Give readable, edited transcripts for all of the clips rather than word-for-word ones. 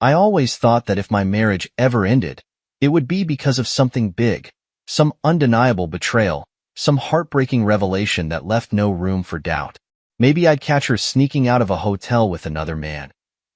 I always thought that if my marriage ever ended, it would be because of something big, some undeniable betrayal, some heartbreaking revelation that left no room for doubt. Maybe I'd catch her sneaking out of a hotel with another man.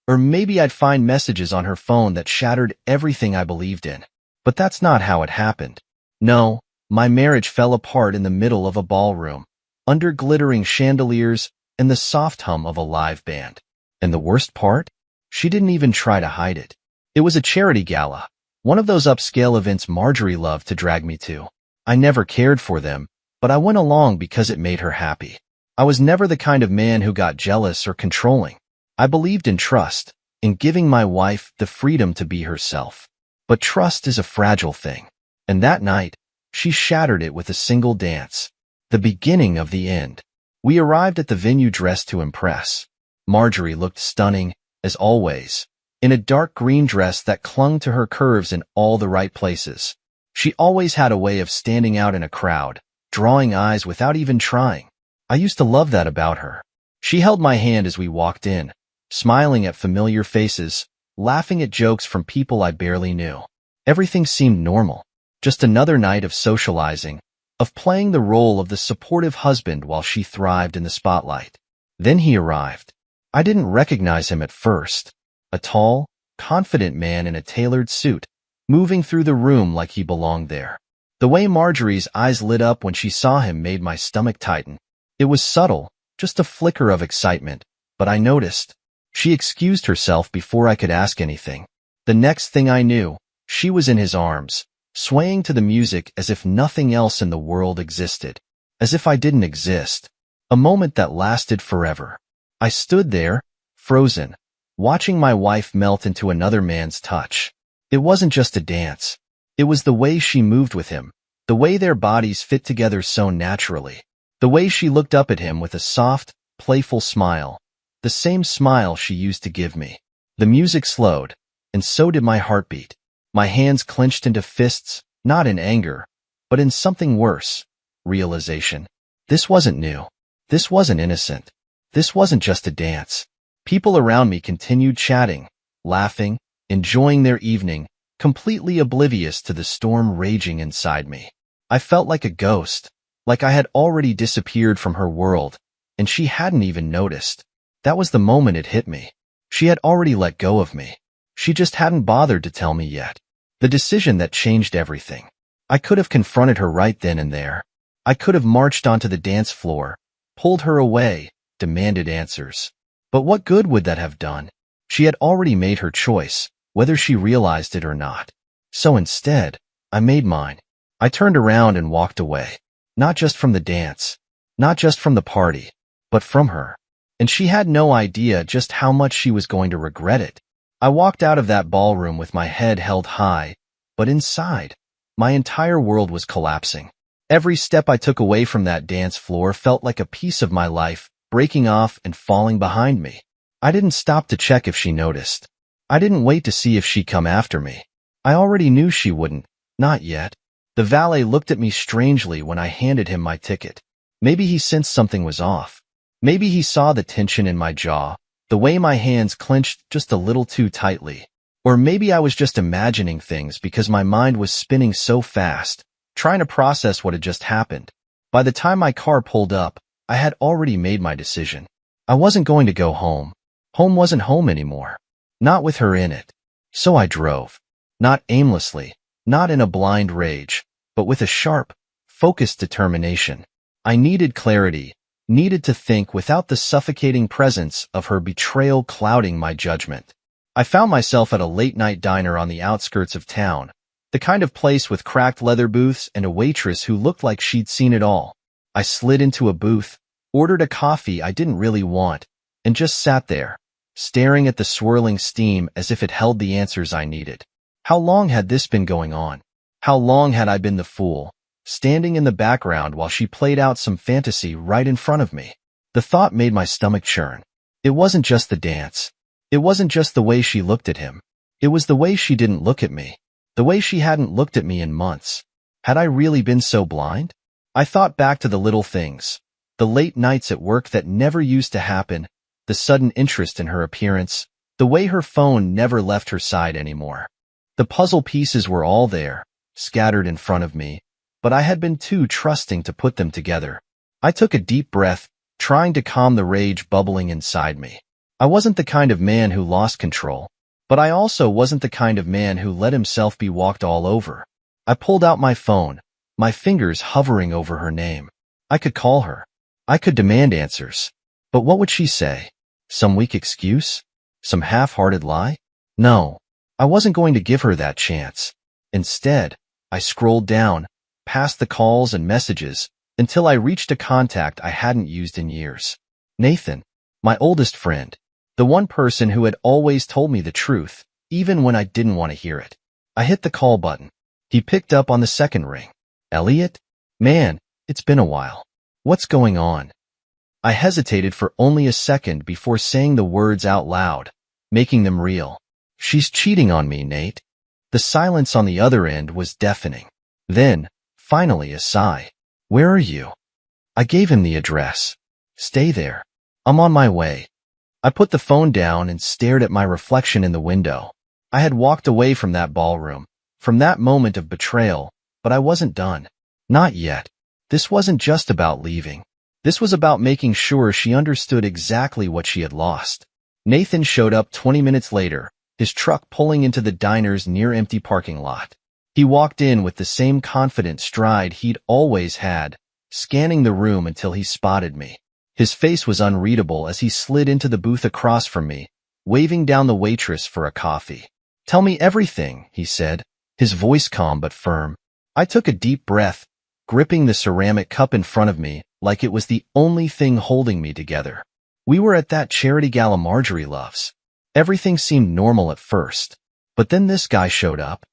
Or maybe I'd find messages on her phone that shattered everything I believed in. But that's not how it happened. No, my marriage fell apart in the middle of a ballroom, under glittering chandeliers and the soft hum of a live band. And the worst part? She didn't even try to hide it. It was a charity gala, one of those upscale events Marjorie loved to drag me to. I never cared for them, but I went along because it made her happy. I was never the kind of man who got jealous or controlling. I believed in trust, in giving my wife the freedom to be herself. But trust is a fragile thing. And that night, she shattered it with a single dance. The beginning of the end. We arrived at the venue dressed to impress. Marjorie looked stunning, as always, in a dark green dress that clung to her curves in all the right places. She always had a way of standing out in a crowd, drawing eyes without even trying. I used to love that about her. She held my hand as we walked in, smiling at familiar faces, laughing at jokes from people I barely knew. Everything seemed normal. Just another night of socializing, of playing the role of the supportive husband while she thrived in the spotlight. Then he arrived. I didn't recognize him at first. A tall, confident man in a tailored suit, moving through the room like he belonged there. The way Marjorie's eyes lit up when she saw him made my stomach tighten. It was subtle, just a flicker of excitement, but I noticed. She excused herself before I could ask anything. The next thing I knew, she was in his arms, swaying to the music as if nothing else in the world existed, as if I didn't exist. A moment that lasted forever. I stood there, frozen, watching my wife melt into another man's touch. It wasn't just a dance. It was the way she moved with him, the way their bodies fit together so naturally, the way she looked up at him with a soft, playful smile, the same smile she used to give me. The music slowed, and so did my heartbeat. My hands clenched into fists, not in anger, but in something worse, realization. This wasn't new. This wasn't innocent. This wasn't just a dance. People around me continued chatting, laughing, enjoying their evening, completely oblivious to the storm raging inside me. I felt like a ghost, like I had already disappeared from her world, and she hadn't even noticed. That was the moment it hit me. She had already let go of me. She just hadn't bothered to tell me yet. The decision that changed everything. I could have confronted her right then and there. I could have marched onto the dance floor, pulled her away, demanded answers. But what good would that have done? She had already made her choice, whether she realized it or not. So instead, I made mine. I turned around and walked away. Not just from the dance, not just from the party, but from her. And she had no idea just how much she was going to regret it. I walked out of that ballroom with my head held high, but inside, my entire world was collapsing. Every step I took away from that dance floor felt like a piece of my life breaking off and falling behind me. I didn't stop to check if she noticed. I didn't wait to see if she'd come after me. I already knew she wouldn't. Not yet. The valet looked at me strangely when I handed him my ticket. Maybe he sensed something was off. Maybe he saw the tension in my jaw, the way my hands clenched just a little too tightly. Or maybe I was just imagining things because my mind was spinning so fast, trying to process what had just happened. By the time my car pulled up, I had already made my decision. I wasn't going to go home. Home wasn't home anymore. Not with her in it. So I drove. Not aimlessly, not in a blind rage, but with a sharp, focused determination. I needed clarity, needed to think without the suffocating presence of her betrayal clouding my judgment. I found myself at a late-night diner on the outskirts of town, the kind of place with cracked leather booths and a waitress who looked like she'd seen it all. I slid into a booth, ordered a coffee I didn't really want, and just sat there, staring at the swirling steam as if it held the answers I needed. How long had this been going on? How long had I been the fool, standing in the background while she played out some fantasy right in front of me? The thought made my stomach churn. It wasn't just the dance. It wasn't just the way she looked at him. It was the way she didn't look at me. The way she hadn't looked at me in months. Had I really been so blind? I thought back to the little things. The late nights at work that never used to happen, the sudden interest in her appearance, The way her phone never left her side anymore. The puzzle pieces were all there, scattered in front of me, but I had been too trusting to put them together. I took a deep breath, trying to calm the rage bubbling inside me. I wasn't the kind of man who lost control, but I also wasn't the kind of man who let himself be walked all over. I pulled out my phone, my fingers hovering over her name. I could call her. I could demand answers. But what would she say? Some weak excuse? Some half-hearted lie? No, I wasn't going to give her that chance. Instead, I scrolled down, past the calls and messages, until I reached a contact I hadn't used in years. Nathan, my oldest friend, the one person who had always told me the truth, even when I didn't want to hear it. I hit the call button. He picked up on the second ring. Elliot? Man, it's been a while. What's going on? I hesitated for only a second before saying the words out loud, making them real. She's cheating on me, Nate. The silence on the other end was deafening. Then, finally, a sigh. Where are you? I gave him the address. Stay there. I'm on my way. I put the phone down and stared at my reflection in the window. I had walked away from that ballroom, from that moment of betrayal, but I wasn't done. Not yet. This wasn't just about leaving. This was about making sure she understood exactly what she had lost. Nathan showed up 20 minutes later, his truck pulling into the diner's near-empty parking lot. He walked in with the same confident stride he'd always had, scanning the room until he spotted me. His face was unreadable as he slid into the booth across from me, waving down the waitress for a coffee. Tell me everything, he said, his voice calm but firm. I took a deep breath, gripping the ceramic cup in front of me like it was the only thing holding me together. We were at that charity gala Marjorie loves. Everything seemed normal at first, but then this guy showed up.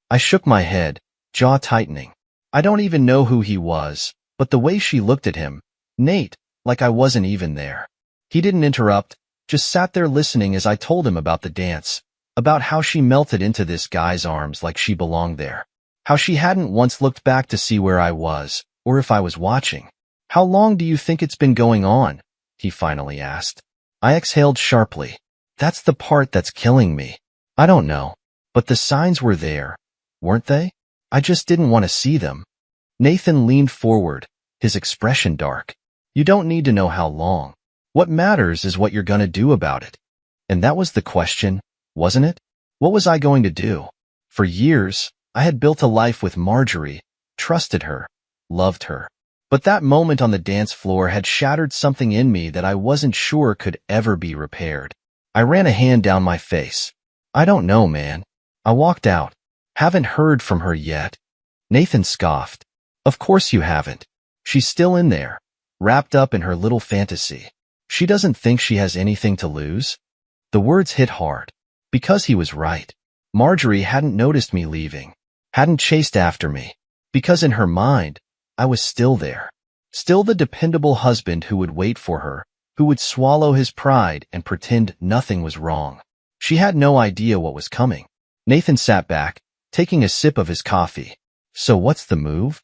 I shook my head, jaw tightening. I don't even know who he was, but the way she looked at him, Nate, like I wasn't even there. He didn't interrupt, just sat there listening as I told him about the dance, about how she melted into this guy's arms like she belonged there, how she hadn't once looked back to see where I was, or if I was watching. How long do you think it's been going on? He finally asked. I exhaled sharply. That's the part that's killing me. I don't know, but the signs were there, weren't they? I just didn't want to see them. Nathan leaned forward, his expression dark. You don't need to know how long. What matters is what you're going to do about it. And that was the question, wasn't it? What was I going to do? For years, I had built a life with Marjorie, trusted her, loved her. But that moment on the dance floor had shattered something in me that I wasn't sure could ever be repaired. I ran a hand down my face. I don't know, man. I walked out. Haven't heard from her yet. Nathan scoffed. Of course you haven't. She's still in there, wrapped up in her little fantasy. She doesn't think she has anything to lose. The words hit hard. Because he was right. Marjorie hadn't noticed me leaving, hadn't chased after me. Because in her mind, I was still there. Still the dependable husband who would wait for her, who would swallow his pride and pretend nothing was wrong. She had no idea what was coming. Nathan sat back, taking a sip of his coffee. So what's the move?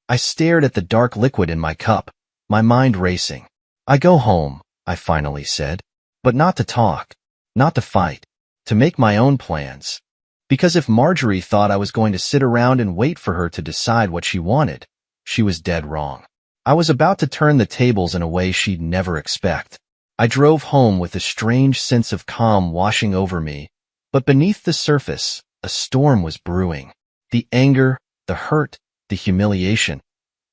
I stared at the dark liquid in my cup, my mind racing. I go home, I finally said. But not to talk, not to fight, to make my own plans. Because if Marjorie thought I was going to sit around and wait for her to decide what she wanted, she was dead wrong. I was about to turn the tables in a way she'd never expect. I drove home with a strange sense of calm washing over me, but beneath the surface, a storm was brewing. The anger, the hurt, the humiliation.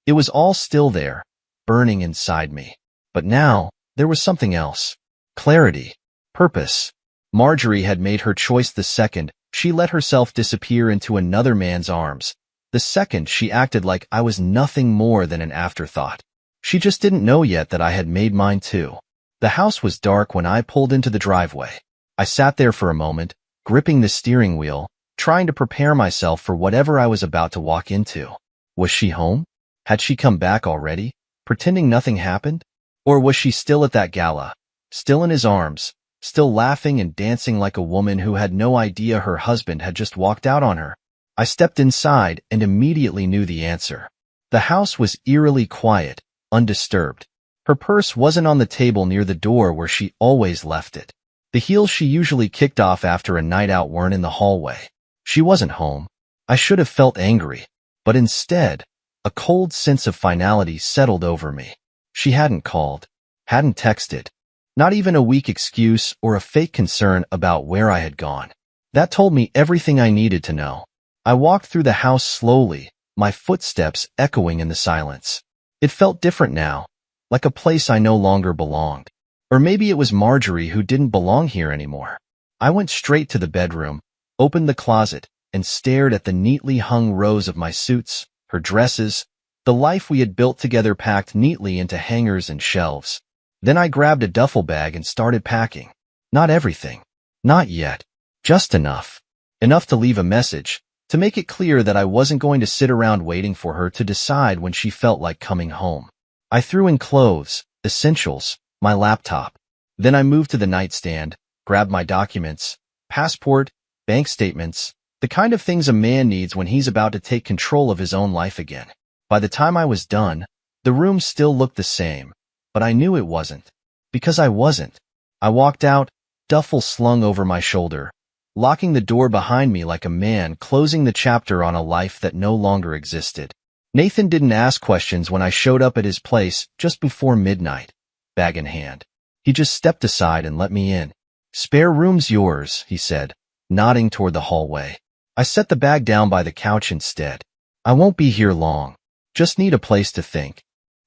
It was all still there, burning inside me. But now, there was something else. Clarity. Purpose. Marjorie had made her choice the second she let herself disappear into another man's arms. The second she acted like I was nothing more than an afterthought. She just didn't know yet that I had made mine too. The house was dark when I pulled into the driveway. I sat there for a moment, gripping the steering wheel, trying to prepare myself for whatever I was about to walk into. Was she home? Had she come back already, pretending nothing happened? Or was she still at that gala, still in his arms, still laughing and dancing like a woman who had no idea her husband had just walked out on her? I stepped inside and immediately knew the answer. The house was eerily quiet, undisturbed. Her purse wasn't on the table near the door where she always left it. The heels she usually kicked off after a night out weren't in the hallway. She wasn't home. I should have felt angry, but instead, a cold sense of finality settled over me. She hadn't called, hadn't texted, not even a weak excuse or a fake concern about where I had gone. That told me everything I needed to know. I walked through the house slowly, my footsteps echoing in the silence. It felt different now, like a place I no longer belonged. Or maybe it was Marjorie who didn't belong here anymore. I went straight to the bedroom, opened the closet, and stared at the neatly hung rows of my suits, her dresses, the life we had built together packed neatly into hangers and shelves. Then I grabbed a duffel bag and started packing. Not everything. Not yet. Just enough. Enough to leave a message, to make it clear that I wasn't going to sit around waiting for her to decide when she felt like coming home. I threw in clothes, essentials, my laptop. Then I moved to the nightstand, grabbed my documents, passport, bank statements, the kind of things a man needs when he's about to take control of his own life again. By the time I was done, the room still looked the same, but I knew it wasn't. Because I wasn't. I walked out, duffel slung over my shoulder, locking the door behind me like a man closing the chapter on a life that no longer existed. Nathan didn't ask questions when I showed up at his place just before midnight, bag in hand. He just stepped aside and let me in. "Spare room's yours," he said, nodding toward the hallway. I set the bag down by the couch instead. "I won't be here long. Just need a place to think."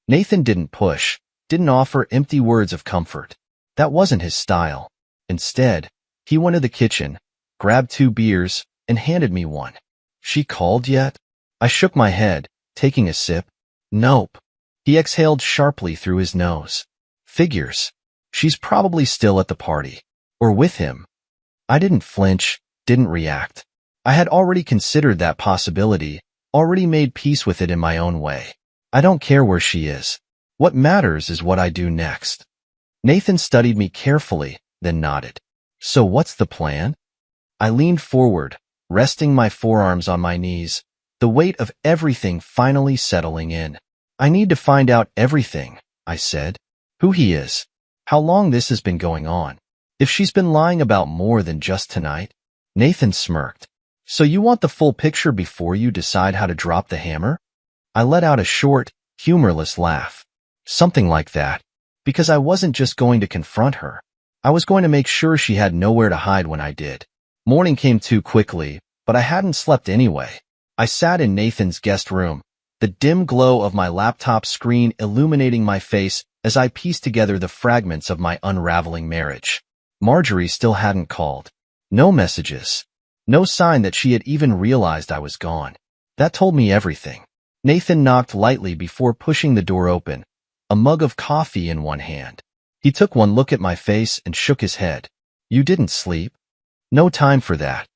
Nathan didn't push, didn't offer empty words of comfort. That wasn't his style. Instead, he went to the kitchen, grabbed 2 beers, and handed me one. "She called yet?" I shook my head, taking a sip. "Nope." He exhaled sharply through his nose. "Figures. She's probably still at the party. Or with him." I didn't flinch, didn't react. I had already considered that possibility, already made peace with it in my own way. I don't care where she is. What matters is what I do next. Nathan studied me carefully, then nodded. "So what's the plan?" I leaned forward, resting my forearms on my knees, the weight of everything finally settling in. "I need to find out everything," I said. "Who he is, how long this has been going on, if she's been lying about more than just tonight." Nathan smirked. "So you want the full picture before you decide how to drop the hammer?" I let out a short, humorless laugh. Something like that. Because I wasn't just going to confront her. I was going to make sure she had nowhere to hide when I did. Morning came too quickly, but I hadn't slept anyway. I sat in Nathan's guest room, the dim glow of my laptop screen illuminating my face as I pieced together the fragments of my unraveling marriage. Marjorie still hadn't called. No messages. No sign that she had even realized I was gone. That told me everything. Nathan knocked lightly before pushing the door open, a mug of coffee in one hand. He took one look at my face and shook his head. "You didn't sleep?" "No time for that."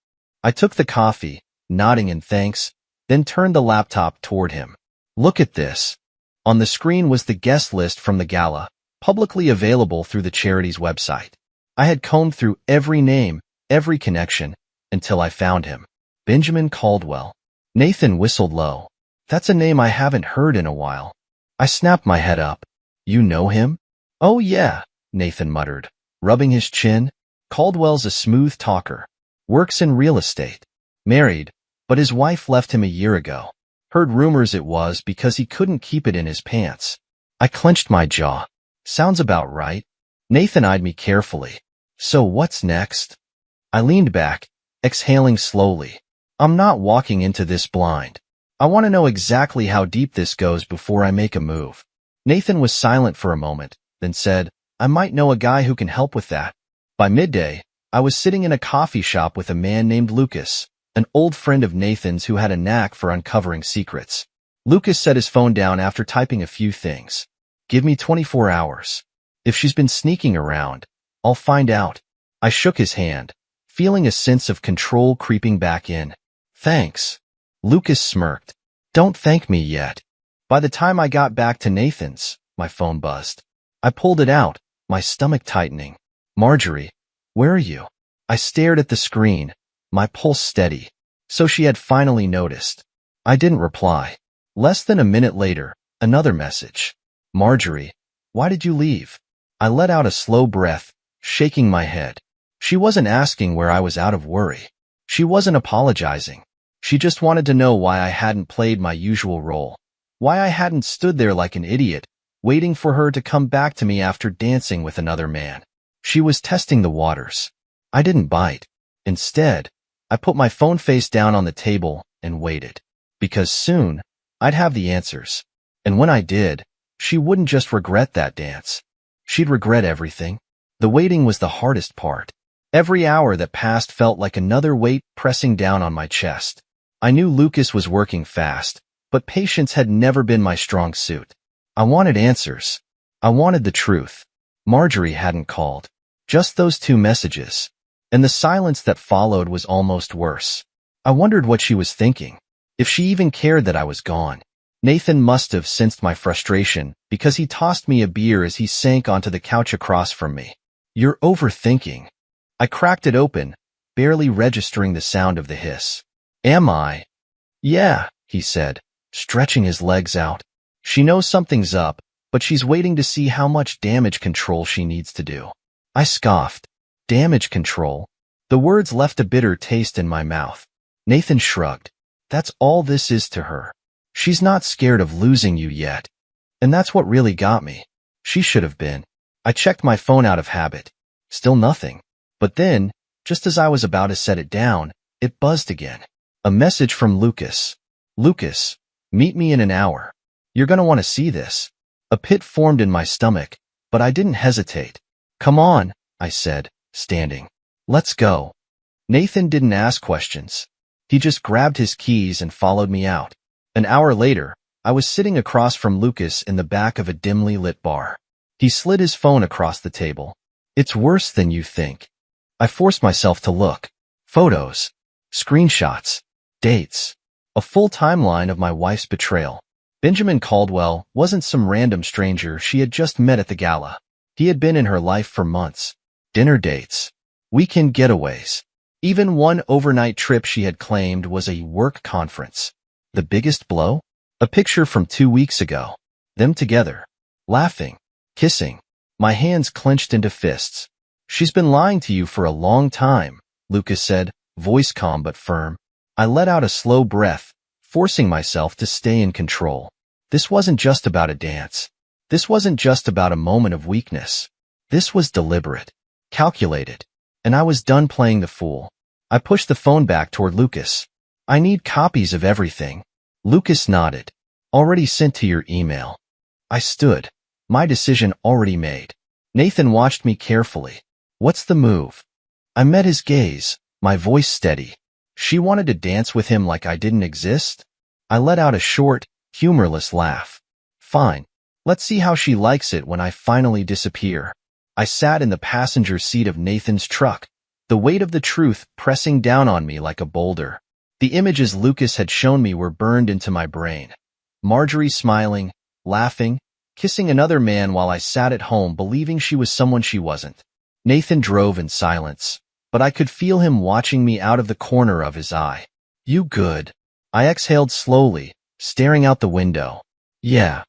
I took the coffee, nodding in thanks, then turned the laptop toward him. "Look at this." On the screen was the guest list from the gala, publicly available through the charity's website. I had combed through every name, every connection, until I found him. Benjamin Caldwell. Nathan whistled low. "That's a name I haven't heard in a while." I snapped my head up. "You know him?" "Oh yeah," Nathan muttered, rubbing his chin. "Caldwell's a smooth talker. Works in real estate. Married, but his wife left him a year ago. Heard rumors it was because he couldn't keep it in his pants." I clenched my jaw. "Sounds about right." Nathan eyed me carefully. "So what's next?" I leaned back, exhaling slowly. "I'm not walking into this blind. I want to know exactly how deep this goes before I make a move." Nathan was silent for a moment, then said, "I might know a guy who can help with that." By midday, I was sitting in a coffee shop with a man named Lucas, an old friend of Nathan's who had a knack for uncovering secrets. Lucas set his phone down after typing a few things. "Give me 24 hours. If she's been sneaking around, I'll find out." I shook his hand, feeling a sense of control creeping back in. "Thanks." Lucas smirked. "Don't thank me yet." By the time I got back to Nathan's, my phone buzzed. I pulled it out, my stomach tightening. "Marjorie, where are you?" I stared at the screen, my pulse steady. So she had finally noticed. I didn't reply. Less than a minute later, another message. "Marjorie, why did you leave?" I let out a slow breath, shaking my head. She wasn't asking where I was out of worry. She wasn't apologizing. She just wanted to know why I hadn't played my usual role. Why I hadn't stood there like an idiot, waiting for her to come back to me after dancing with another man. She was testing the waters. I didn't bite. Instead, I put my phone face down on the table and waited. Because soon, I'd have the answers. And when I did, she wouldn't just regret that dance. She'd regret everything. The waiting was the hardest part. Every hour that passed felt like another weight pressing down on my chest. I knew Lucas was working fast, but patience had never been my strong suit. I wanted answers. I wanted the truth. Marjorie hadn't called. Just those 2 messages. And the silence that followed was almost worse. I wondered what she was thinking. If she even cared that I was gone. Nathan must have sensed my frustration because he tossed me a beer as he sank onto the couch across from me. "You're overthinking." I cracked it open, barely registering the sound of the hiss. "Am I?" "Yeah," he said, stretching his legs out. She knows something's up, but she's waiting to see how much damage control she needs to do. I scoffed. Damage control? The words left a bitter taste in my mouth. Nathan shrugged. That's all this is to her. She's not scared of losing you yet. And that's what really got me. She should have been. I checked my phone out of habit. Still nothing. But then, just as I was about to set it down, it buzzed again. A message from Lucas. "Lucas, meet me in an hour. You're gonna want to see this." A pit formed in my stomach, but I didn't hesitate. "Come on," I said, standing. "Let's go." Nathan didn't ask questions. He just grabbed his keys and followed me out. An hour later, I was sitting across from Lucas in the back of a dimly lit bar. He slid his phone across the table. "It's worse than you think." I forced myself to look. Photos. Screenshots. Dates. A full timeline of my wife's betrayal. Benjamin Caldwell wasn't some random stranger she had just met at the gala. He had been in her life for months. Dinner dates. Weekend getaways. Even one overnight trip she had claimed was a work conference. The biggest blow? A picture from 2 weeks ago. Them together. Laughing. Kissing. My hands clenched into fists. "She's been lying to you for a long time," Lucas said, voice calm but firm. I let out a slow breath, forcing myself to stay in control. This wasn't just about a dance. This wasn't just about a moment of weakness. This was deliberate, calculated, and I was done playing the fool. I pushed the phone back toward Lucas. "I need copies of everything." Lucas nodded. "Already sent to your email." I stood, my decision already made. Nathan watched me carefully. "What's the move?" I met his gaze, my voice steady. She wanted to dance with him like I didn't exist? I let out a short, humorless laugh. "Fine. Let's see how she likes it when I finally disappear." I sat in the passenger seat of Nathan's truck, the weight of the truth pressing down on me like a boulder. The images Lucas had shown me were burned into my brain. Marjorie smiling, laughing, kissing another man while I sat at home believing she was someone she wasn't. Nathan drove in silence, but I could feel him watching me out of the corner of his eye. "You good?" I exhaled slowly, staring out the window. Yeah.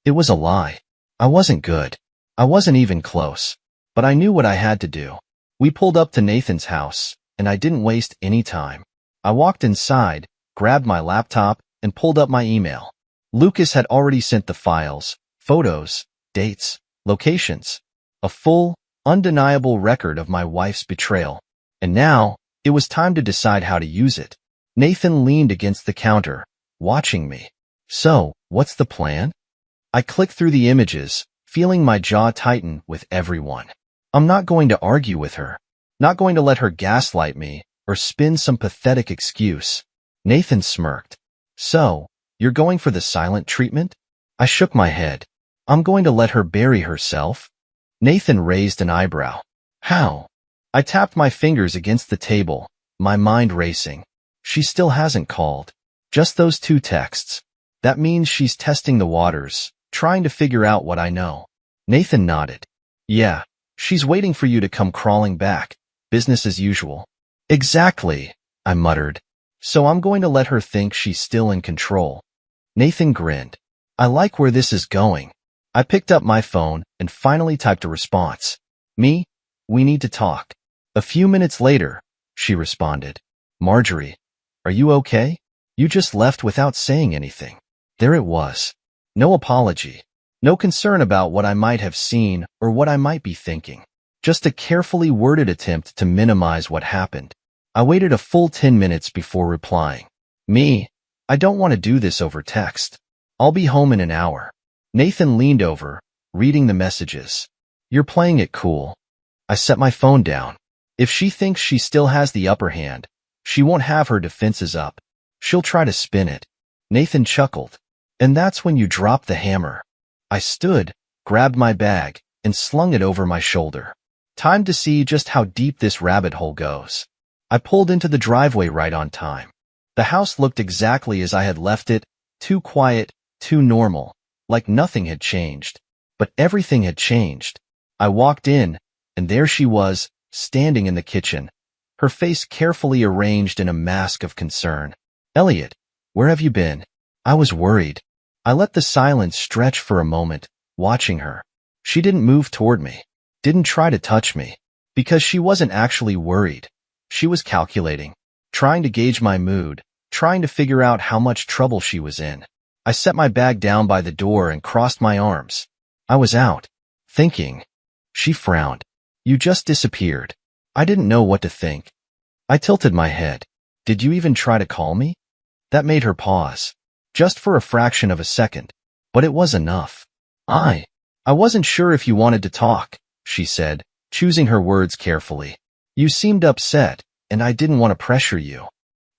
It was a lie. I wasn't good. I wasn't even close. But I knew what I had to do. We pulled up to Nathan's house, and I didn't waste any time. I walked inside, grabbed my laptop, and pulled up my email. Lucas had already sent the files, photos, dates, locations. A full, undeniable record of my wife's betrayal. And now, it was time to decide how to use it. Nathan leaned against the counter, watching me. "So, what's the plan?" I clicked through the images, feeling my jaw tighten with every one. I'm not going to argue with her. Not going to let her gaslight me or spin some pathetic excuse. Nathan smirked. "So, you're going for the silent treatment?" I shook my head. "I'm going to let her bury herself?" Nathan raised an eyebrow. "How?" I tapped my fingers against the table, my mind racing. She still hasn't called. Just those 2 texts. That means she's testing the waters, trying to figure out what I know. Nathan nodded. "Yeah, she's waiting for you to come crawling back. Business as usual." "Exactly," I muttered. "So I'm going to let her think she's still in control." Nathan grinned. "I like where this is going." I picked up my phone and finally typed a response. "Me? We need to talk." A few minutes later, she responded. Marjorie, are you okay? You just left without saying anything. There it was. No apology. No concern about what I might have seen or what I might be thinking. Just a carefully worded attempt to minimize what happened. I waited a full 10 minutes before replying. I don't want to do this over text. I'll be home in an hour. Nathan leaned over, reading the messages. You're playing it cool. I set my phone down. If she thinks she still has the upper hand, she won't have her defenses up. She'll try to spin it. Nathan chuckled. And that's when you dropped the hammer. I stood, grabbed my bag, and slung it over my shoulder. Time to see just how deep this rabbit hole goes. I pulled into the driveway right on time. The house looked exactly as I had left it, too quiet, too normal, like nothing had changed. But everything had changed. I walked in, and there she was, standing in the kitchen, her face carefully arranged in a mask of concern. Elliot, where have you been? I was worried. I let the silence stretch for a moment, watching her. She didn't move toward me, didn't try to touch me, because she wasn't actually worried. She was calculating, trying to gauge my mood, trying to figure out how much trouble she was in. I set my bag down by the door and crossed my arms. I was out, thinking. She frowned. You just disappeared. I didn't know what to think. I tilted my head. Did you even try to call me? That made her pause, just for a fraction of a second, but it was enough. I wasn't sure if you wanted to talk, she said, choosing her words carefully. You seemed upset, and I didn't want to pressure you.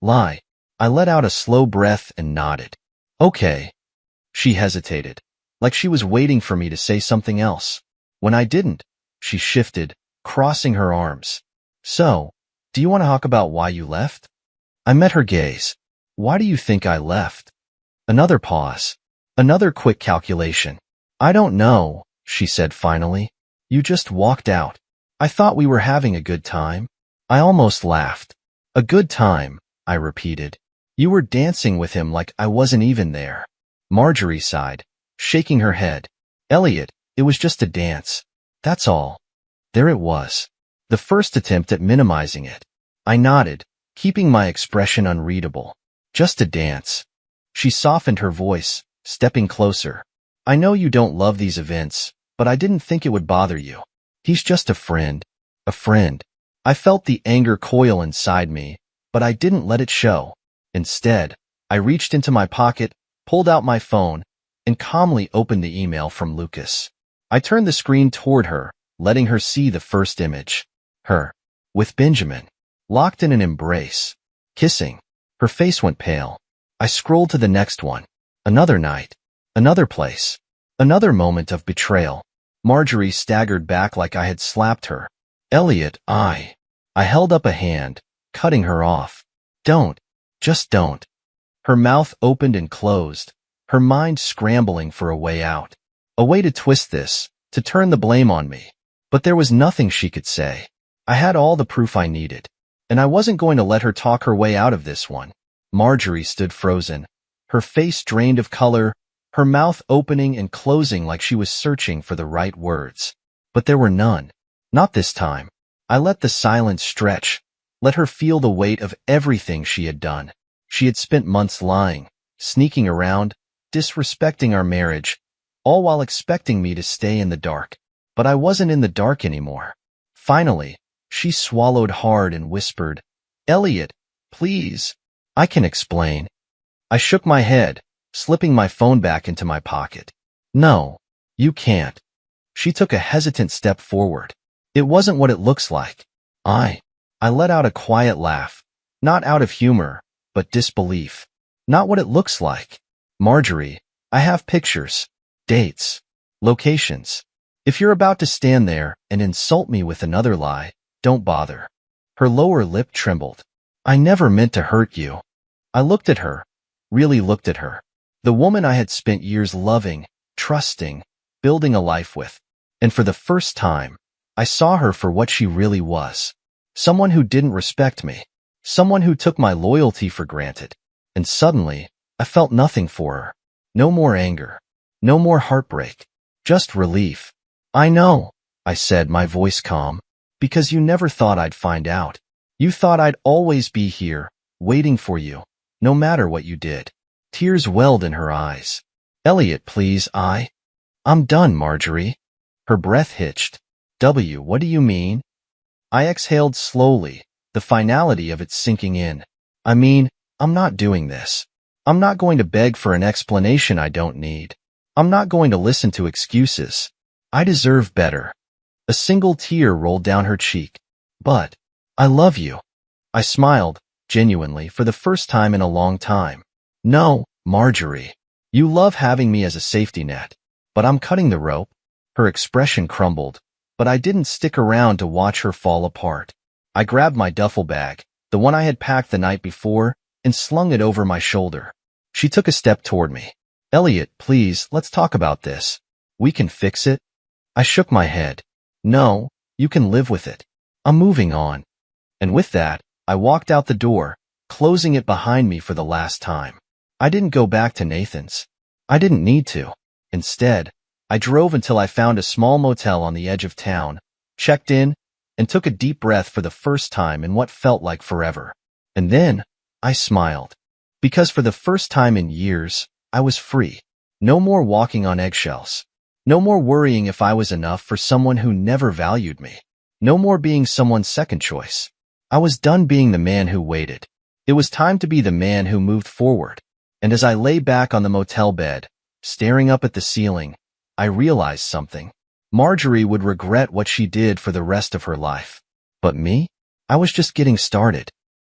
Lie. I let out a slow breath and nodded. Okay. She hesitated, like she was waiting for me to say something else. When I didn't, she shifted, crossing her arms. So, do you want to talk about why you left? I met her gaze. Why do you think I left? Another pause. Another quick calculation. I don't know, she said finally. You just walked out. I thought we were having a good time. I almost laughed. A good time, I repeated. You were dancing with him like I wasn't even there. Marjorie sighed, shaking her head. Elliot, it was just a dance. That's all. There it was. The first attempt at minimizing it. I nodded, keeping my expression unreadable. Just a dance. She softened her voice, stepping closer. I know you don't love these events, but I didn't think it would bother you. He's just a friend. A friend. I felt the anger coil inside me, but I didn't let it show. Instead, I reached into my pocket, pulled out my phone, and calmly opened the email from Lucas. I turned the screen toward her, letting her see the first image. Her, with Benjamin, locked in an embrace, kissing. Her face went pale. I scrolled to the next one. Another night. Another place. Another moment of betrayal. Marjorie staggered back like I had slapped her. Elliot, I held up a hand, cutting her off. Don't. Just don't. Her mouth opened and closed, her mind scrambling for a way out. A way to twist this, to turn the blame on me. But there was nothing she could say. I had all the proof I needed, and I wasn't going to let her talk her way out of this one. Marjorie stood frozen, her face drained of color, her mouth opening and closing like she was searching for the right words. But there were none. Not this time. I let the silence stretch, let her feel the weight of everything she had done. She had spent months lying, sneaking around, disrespecting our marriage, all while expecting me to stay in the dark. But I wasn't in the dark anymore. Finally, she swallowed hard and whispered, Elliot, please. I can explain. I shook my head, slipping my phone back into my pocket. No, you can't. She took a hesitant step forward. It wasn't what it looks like. I let out a quiet laugh, not out of humor, but disbelief. Not what it looks like. Marjorie, I have pictures, dates, locations. If you're about to stand there and insult me with another lie, don't bother. Her lower lip trembled. I never meant to hurt you. I looked at her, really looked at her. The woman I had spent years loving, trusting, building a life with. And for the first time, I saw her for what she really was. Someone who didn't respect me. Someone who took my loyalty for granted. And suddenly, I felt nothing for her. No more anger. No more heartbreak. Just relief. I know, I said, my voice calm. Because you never thought I'd find out. You thought I'd always be here, waiting for you, no matter what you did. Tears welled in her eyes. Elliot, please, I'm done, Marjorie. Her breath hitched. What do you mean? I exhaled slowly, the finality of it sinking in. I mean, I'm not doing this. I'm not going to beg for an explanation I don't need. I'm not going to listen to excuses. I deserve better. A single tear rolled down her cheek. But I love you. I smiled, genuinely, for the first time in a long time. No, Marjorie. You love having me as a safety net. But I'm cutting the rope. Her expression crumbled, but I didn't stick around to watch her fall apart. I grabbed my duffel bag, the one I had packed the night before, and slung it over my shoulder. She took a step toward me. Elliot, please, let's talk about this. We can fix it. I shook my head. No, you can live with it. I'm moving on. And with that, I walked out the door, closing it behind me for the last time. I didn't go back to Nathan's. I didn't need to. Instead, I drove until I found a small motel on the edge of town, checked in, and took a deep breath for the first time in what felt like forever. And then, I smiled. Because for the first time in years, I was free. No more walking on eggshells. No more worrying if I was enough for someone who never valued me. No more being someone's second choice. I was done being the man who waited. It was time to be the man who moved forward. And as I lay back on the motel bed, staring up at the ceiling, I realized something. Marjorie would regret what she did for the rest of her life. But me? I was just getting started.